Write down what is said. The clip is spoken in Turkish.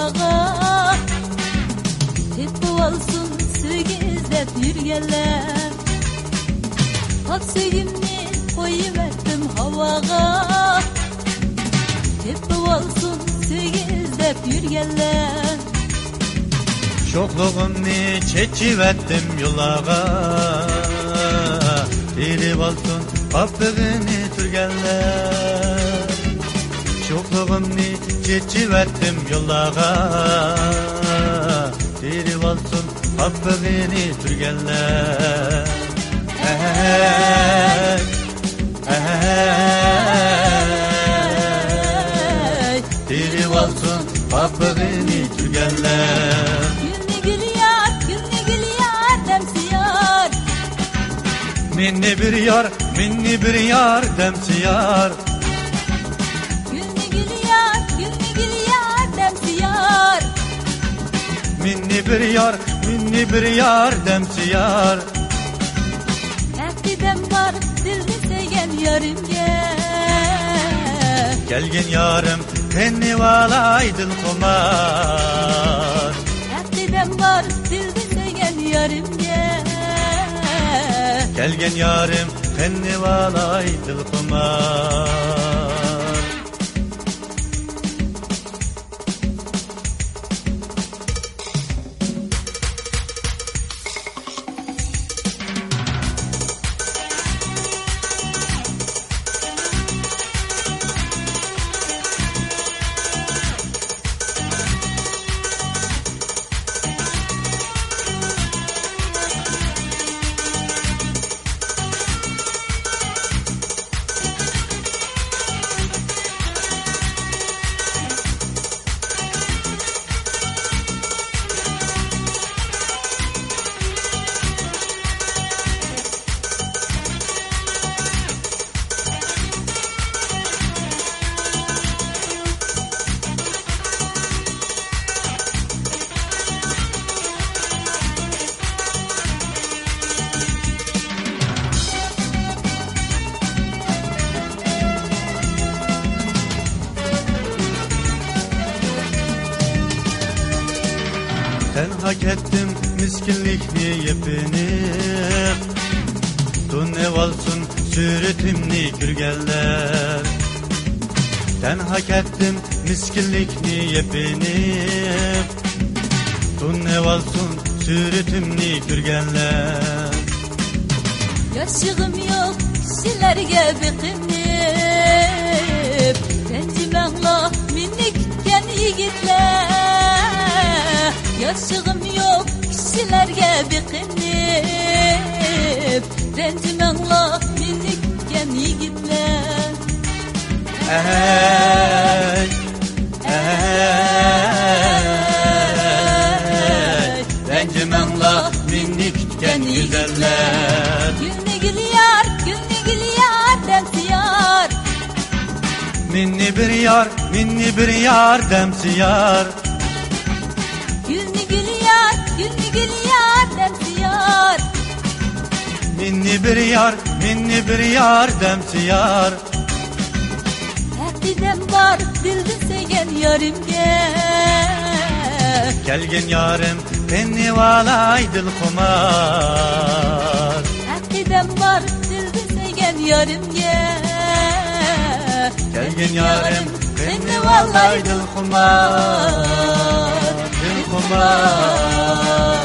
havaga. Hep olsun sevgi izlep yürgenler. Bak sevgimni koyuverdim havaga. Hep olsun sevgi izlep yürgenler. Şokluğumni çeçivettim yolağa. Dili olsun kaptığını türgenler. Şokluğumni çeçivettim yolağa. Dili olsun kaptığını türgenler. Hey, hey, dili olsun kaptığını türgenler. Minni bir yar demsiyar. Günlü gül yar demsiyar. Minni bir yar demsiyar. Əhdidəm var dilini sevgen yarimge. Gelgin yarım tenni valaydın kumar. Əhdidəm var dilini sevgen yarimge. Gelgen yarım tenni valaydın kumar. Ben hak ettim miskinlikni yepinip. Tun evalsın sürütümni kürgeller. Ben hak ettim miskinlikni yepinip. Tun evalsın sürütümni kürgeller. Yaşığım yok kişilerge biqinip. Rencimenla minnikken yigitler. Yaşığım yok kişilerge biqinip. Rencimenla minnikken yigitler. Ey, ey, rencimenla minnikken güzeller. Günlü gül yar demsiyar. Minni bir yar demsiyar. Günlü gül yar demsiyar. Minni bir yar demsiyar. Əhdidəm var dilini sevgen yarimge. Gelgin yarım tenni valaydın kumar. Əhdidəm var dilini sevgen yarimge. Gelgin yarım tenni valaydın kumar. Dil kumar.